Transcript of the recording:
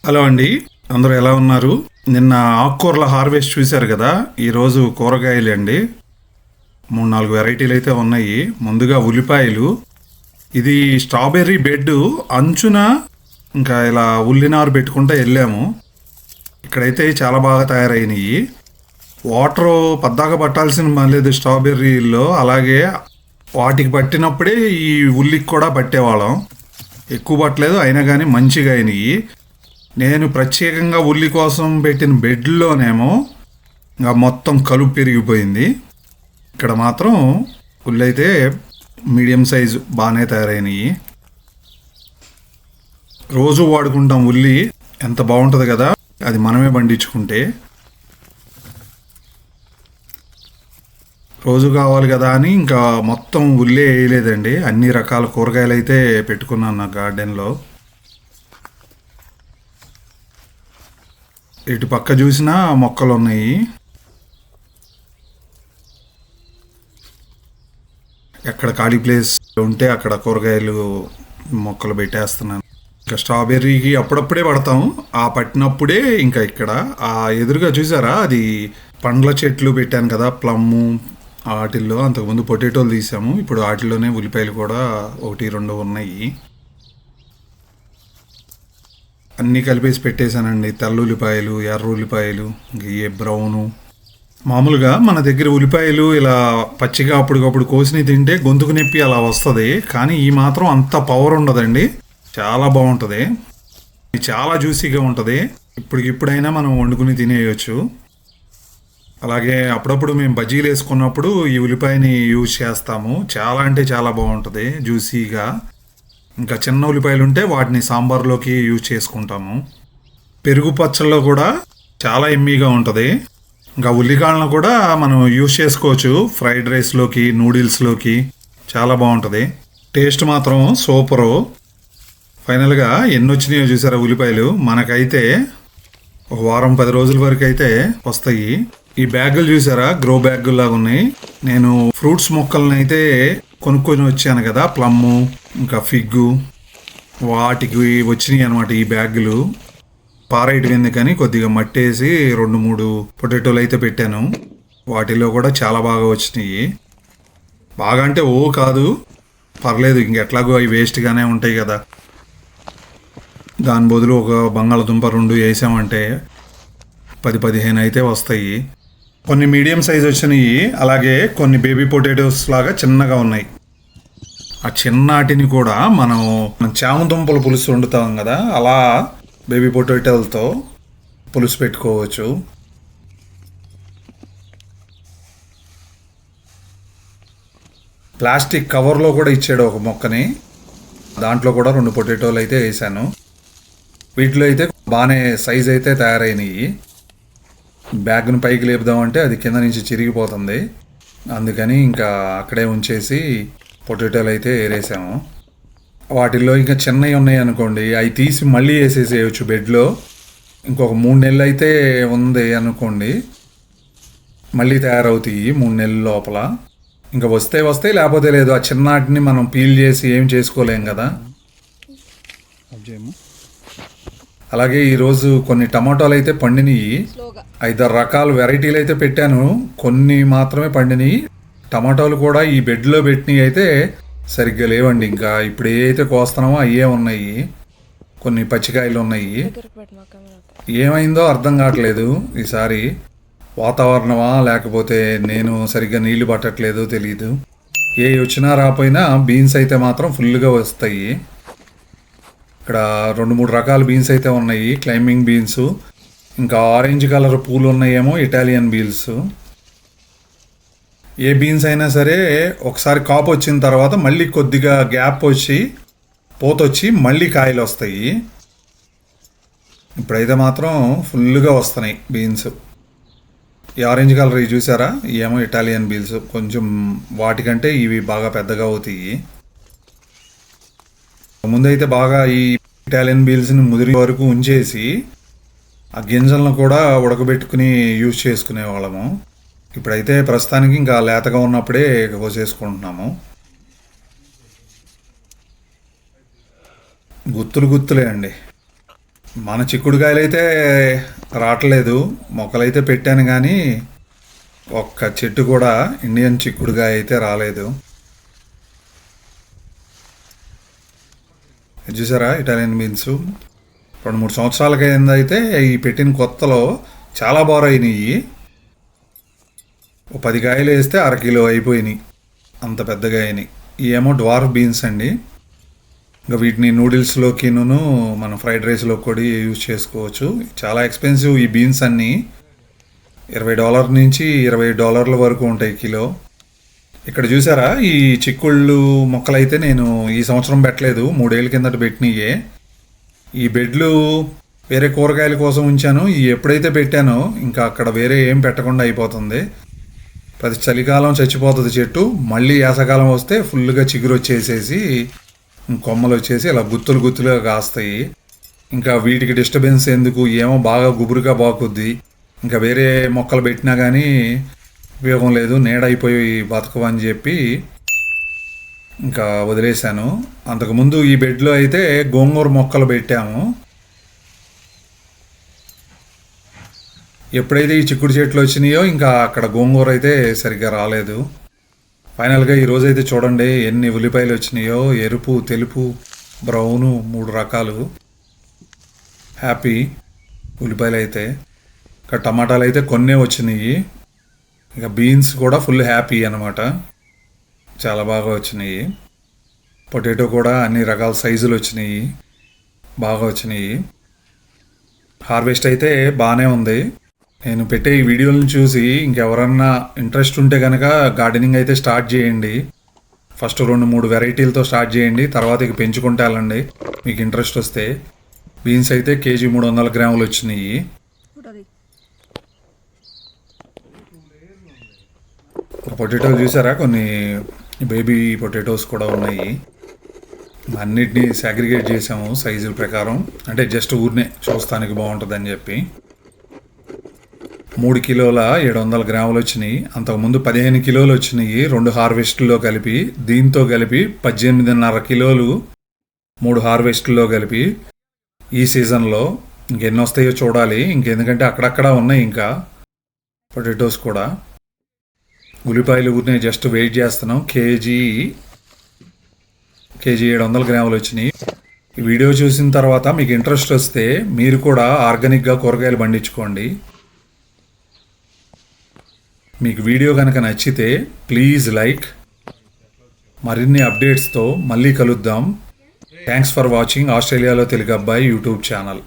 Hello అండి, అందరూ ఎలా ఉన్నారు? నిన్న ఆకుకూరల హార్వెస్ట్ చూశారు కదా. ఈరోజు కూరగాయలు అండి. 3-4 వెరైటీలు అయితే ఉన్నాయి. ముందుగా ఉల్లిపాయలు. ఇది స్ట్రాబెర్రీ బెడ్ అంచున ఇంకా ఇలా ఉల్లినారు పెట్టుకుంటూ వెళ్ళాము. ఇక్కడైతే చాలా బాగా తయారైనవి. వాటర్ పద్దాక పట్టాల్సిన లేదు స్ట్రాబెర్రీలో. అలాగే వాటికి పట్టినప్పుడే ఈ ఉల్లికి కూడా పట్టేవాళ్ళం. ఎక్కువ పట్టలేదు, అయినా కానీ మంచిగా అయినాయి. నేను ప్రత్యేకంగా ఉల్లి కోసం పెట్టిన బెడ్లోనేమో ఇంకా మొత్తం కలుపు పెరిగిపోయింది. ఇక్కడ మాత్రం ఉల్లి అయితే మీడియం సైజు బాగానే తయారైనవి. రోజు వాడుకుంటాం ఉల్లి, ఎంత బాగుంటుంది కదా అది మనమే పండించుకుంటే. రోజు కావాలి కదా అని ఇంకా మొత్తం ఉల్లే వేయలేదండి. అన్ని రకాల కూరగాయలు అయితే పెట్టుకున్నాను నా గార్డెన్లో. ఇటు పక్క చూసినా మొక్కలు ఉన్నాయి. ఎక్కడ ఖాళీ ప్లేస్ ఉంటే అక్కడ కూరగాయలు మొక్కలు పెట్టేస్తున్నాను. ఇంకా స్ట్రాబెర్రీకి అప్పుడప్పుడే పడతాం. ఆ పట్టినప్పుడే ఇంకా ఇక్కడ ఆ ఎదురుగా చూసారా, అది పండ్ల చెట్లు పెట్టాను కదా, ప్లమ్ము. వాటిల్లో అంతకుముందు పొటాటోలు తీసాము. ఇప్పుడు వాటిలోనే ఉల్లిపాయలు కూడా 1-2 ఉన్నాయి. అన్నీ కలిపేసి పెట్టేశానండి. తెల్ల ఉల్లిపాయలు, ఎర్ర ఉల్లిపాయలు, ఏ బ్రౌను. మామూలుగా మన దగ్గర ఉల్లిపాయలు ఇలా పచ్చిగా అప్పటికప్పుడు కోసిని తింటే గొంతుకు నొప్పి అలా వస్తుంది. కానీ ఈ మాత్రం అంత పవర్ ఉండదండి. చాలా బాగుంటుంది. చాలా జ్యూసీగా ఉంటుంది. ఇప్పుడైనా మనం వండుకుని తినేయచ్చు. అలాగే అప్పుడప్పుడు మేము బజ్జీలు వేసుకున్నప్పుడు ఈ ఉల్లిపాయని యూజ్ చేస్తాము. చాలా అంటే చాలా బాగుంటుంది, జ్యూసీగా. ఇంకా చిన్న ఉల్లిపాయలు ఉంటే వాటిని సాంబార్లోకి యూజ్ చేసుకుంటాము. పెరుగు పచ్చళ్ళలో కూడా చాలా ఎమ్మీగా ఉంటుంది. ఇంకా ఉల్లికాయలను కూడా మనం యూజ్ చేసుకోవచ్చు ఫ్రైడ్ రైస్లోకి, నూడిల్స్లోకి. చాలా బాగుంటుంది. టేస్ట్ మాత్రం సూపరు. ఫైనల్గా ఎన్ని వచ్చినాయో చూసారా ఉల్లిపాయలు. మనకైతే ఒక వారం 10 రోజుల వరకు అయితే వస్తాయి. ఈ బ్యాగులు చూసారా, గ్రో బ్యాగులు లాగా ఉన్నాయి. నేను ఫ్రూట్స్ మొక్కలను అయితే కొనుక్కొని వచ్చాను కదా, ప్లమ్ము ఇంకా ఫిగ్గు, వాటికి వచ్చినాయి అనమాట ఈ బ్యాగులు. పారేయటం కానీ కొద్దిగా మట్టేసి 2-3 పొటాటోలు అయితే పెట్టాను. వాటిలో కూడా చాలా బాగా వచ్చినాయి. బాగా అంటే ఓ కాదు, పర్లేదు. ఇంకెట్లాగో అవి వేస్ట్గానే ఉంటాయి కదా. దాని బదులు ఒక బంగాళదుంప 2 వేసామంటే 10-15 అయితే వస్తాయి. కొన్ని మీడియం సైజ్ వచ్చినాయి. అలాగే కొన్ని బేబీ పొటాటోస్ లాగా చిన్నగా ఉన్నాయి. ఆ చిన్నాటిని కూడా మనం చామదుంపల పులుసు వండుతాం కదా, అలా బేబీ పొటాటోలతో పులుసు పెట్టుకోవచ్చు. ప్లాస్టిక్ కవర్లో కూడా ఇచ్చాడు ఒక మొక్కని. దాంట్లో కూడా 2 పొటాటోలు అయితే వేసాను. వీటిలో అయితే బాగానే సైజ్ అయితే తయారైనవి. బ్యాగ్ను పైకి లేపుదామంటే అది కింద నుంచి చిరిగిపోతుంది. అందుకని ఇంకా అక్కడే ఉంచేసి పొటాటోలు అయితే ఏరేసాము. వాటిల్లో ఇంకా చిన్నవి ఉన్నాయి అనుకోండి, అవి తీసి మళ్ళీ వేసేసేయచ్చు బెడ్లో. ఇంకొక 3 నెలలు అయితే ఉంది అనుకోండి, మళ్ళీ తయారవుతాయి 3 నెలల లోపల. ఇంకా వస్తే లేకపోతే లేదు. ఆ చిన్నాటిని మనం పీల్ చేసి ఏం చేసుకోలేం కదా. అలాగే ఈరోజు కొన్ని టమాటాలు అయితే పండినాయి. 5-6 రకాల వెరైటీలు అయితే పెట్టాను. కొన్ని మాత్రమే పండినాయి. టమాటాలు కూడా ఈ బెడ్లో పెట్టినవి అయితే సరిగ్గా లేవండి. ఇంకా ఇప్పుడు ఏ అయితే కోస్తున్నామో అయ్యే ఉన్నాయి. కొన్ని పచ్చికాయలు ఉన్నాయి. ఏమైందో అర్థం కావట్లేదు ఈసారి. వాతావరణమా లేకపోతే నేను సరిగ్గా నీళ్లు పట్టట్లేదో తెలియదు. ఏ వచ్చినా రాపోయినా బీన్స్ అయితే మాత్రం ఫుల్గా వస్తాయి. ఇక్కడ 2-3 రకాల బీన్స్ అయితే ఉన్నాయి. క్లైంబింగ్ బీన్స్, ఇంకా ఆరెంజ్ కలర్ పూలు ఉన్నాయేమో ఇటాలియన్ బీన్స్. ఏ బీన్స్ అయినా సరే ఒకసారి కాపు వచ్చిన తర్వాత మళ్ళీ కొద్దిగా గ్యాప్ వచ్చి పోతొచ్చి మళ్ళీ కాయలు వస్తాయి. ఇప్పుడైతే మాత్రం ఫుల్గా వస్తున్నాయి బీన్స్. ఈ ఆరెంజ్ కలర్ ఇవి చూసారా, ఏమో ఇటాలియన్ బీన్స్. కొంచెం వాటికంటే ఇవి బాగా పెద్దగా అవుతాయి. ముందైతే బాగా ఈ ఇటాలియన్ బీన్స్ని ముదిరి వరకు ఉంచేసి ఆ గింజలను కూడా ఉడకబెట్టుకుని యూజ్ చేసుకునే వాళ్ళము. ఇప్పుడైతే ప్రస్తుతానికి ఇంకా లేతగా ఉన్నప్పుడే కోసేసుకుంటున్నాము. గుత్తులే అండి. మన చిక్కుడుకాయలు అయితే రావట్లేదు, మొక్కలైతే పెట్టాను కానీ ఒక్క చెట్టు కూడా ఇండియన్ చిక్కుడుకాయ అయితే రాలేదు. ఇది చూసారా ఇటాలియన్ బీన్స్ 2-3 సంవత్సరాల కింద అయితే ఈ పెట్టిన కొత్తలో చాలా బాగా అయినాయి. 10 కాయలు వేస్తే 1/2 కిలో అయిపోయినాయి, అంత పెద్దగా అయినాయి. ఇవేమో డ్వార్ఫ్ బీన్స్ అండి. ఇంకా వీటిని నూడిల్స్లోకిను మనం ఫ్రైడ్ రైస్లో కూడా యూజ్ చేసుకోవచ్చు. చాలా ఎక్స్పెన్సివ్ ఈ బీన్స్ అన్నీ, $20 నుంచి $20 వరకు ఉంటాయి కిలో. ఇక్కడ చూసారా ఈ చిక్కుళ్ళు మొక్కలైతే నేను ఈ సంవత్సరం పెట్టలేదు, 3 ఏళ్ళ కిందట పెట్టినయే. ఈ బెడ్లు వేరే కూరగాయల కోసం ఉంచాను. ఈ ఎప్పుడైతే పెట్టానో ఇంకా అక్కడ వేరే ఏం పెట్టకుండా అయిపోతుంది. ప్రతి చలికాలం చచ్చిపోతుంది చెట్టు, మళ్ళీ వేసవకాలం వస్తే ఫుల్గా చిగురు వచ్చేసేసి కొమ్మలు వచ్చేసి ఇలా గుత్తులు గుత్తులుగా కాస్తాయి. ఇంకా వీటికి డిస్టర్బెన్స్ ఎందుకు, ఏమో బాగా గుబురుగా బాగుద్ది. ఇంకా వేరే మొక్కలు పెట్టినా కానీ ఉపయోగం లేదు, నీడైపోయి బతకవని చెప్పి ఇంకా వదిలేశాను. అంతకుముందు ఈ బెడ్లో అయితే గోంగూర మొక్కలు పెట్టాము. ఎప్పుడైతే ఈ చిక్కుడు చెట్లు వచ్చినాయో ఇంకా అక్కడ గోంగూర అయితే సరిగ్గా రాలేదు. ఫైనల్గా ఈరోజైతే చూడండి ఎన్ని ఉల్లిపాయలు వచ్చినాయో, ఎరుపు, తెలుపు, బ్రౌను 3 రకాలు. హ్యాపీ ఉల్లిపాయలు అయితే. ఇంకా టమాటాలు అయితే కొన్నే వచ్చినాయి. ఇంకా బీన్స్ కూడా ఫుల్ హ్యాపీ అనమాట, చాలా బాగా వచ్చినాయి. పొటాటో కూడా అన్ని రకాల సైజులు వచ్చినాయి, బాగా వచ్చినాయి. హార్వెస్ట్ అయితే బాగానే ఉంది. నేను పెట్టే ఈ వీడియోలను చూసి ఇంకెవరన్నా ఇంట్రెస్ట్ ఉంటే కనుక గార్డెనింగ్ అయితే స్టార్ట్ చేయండి. ఫస్ట్ 2-3 వెరైటీలతో స్టార్ట్ చేయండి, తర్వాత ఇక పెంచుకుంటే వెళ్ళండి మీకు ఇంట్రెస్ట్ వస్తే. బీన్స్ అయితే కేజీ 300 గ్రాములు వచ్చినాయి. పొటాటోలు చూసారా, కొన్ని బేబీ పొటాటోస్ కూడా ఉన్నాయి. అన్నిటినీ సాగ్రిగేట్ చేసాము సైజుల ప్రకారం, అంటే జస్ట్ ఊరినే చూస్తానికి బాగుంటుందని చెప్పి. 3 కిలోల 700 గ్రాములు వచ్చినాయి. అంతకుముందు 15 కిలోలు వచ్చినాయి 2 హార్వెస్ట్లో కలిపి. దీంతో కలిపి 18.5 కిలోలు 3 హార్వెస్ట్లో కలిపి ఈ సీజన్లో. ఇంకెన్ని వస్తాయో చూడాలి, ఇంకెందుకంటే అక్కడక్కడ ఉన్నాయి ఇంకా పొటాటోస్ కూడా. ఉల్లిపాయలు ఊరినే జస్ట్ వెయిట్ చేస్తున్నాం. కేజీ 700 గ్రాములు వచ్చినాయి. ఈ వీడియో చూసిన తర్వాత మీకు ఇంట్రెస్ట్ వస్తే మీరు కూడా ఆర్గానిక్గా కూరగాయలు పండించుకోండి. మీకు వీడియో కనుక నచ్చితే ప్లీజ్ లైక్. మరిన్ని అప్డేట్స్తో మళ్ళీ కలుద్దాం. థ్యాంక్స్ ఫర్ వాచింగ్ ఆస్ట్రేలియాలో తెలుగు అబ్బాయి యూట్యూబ్ ఛానల్.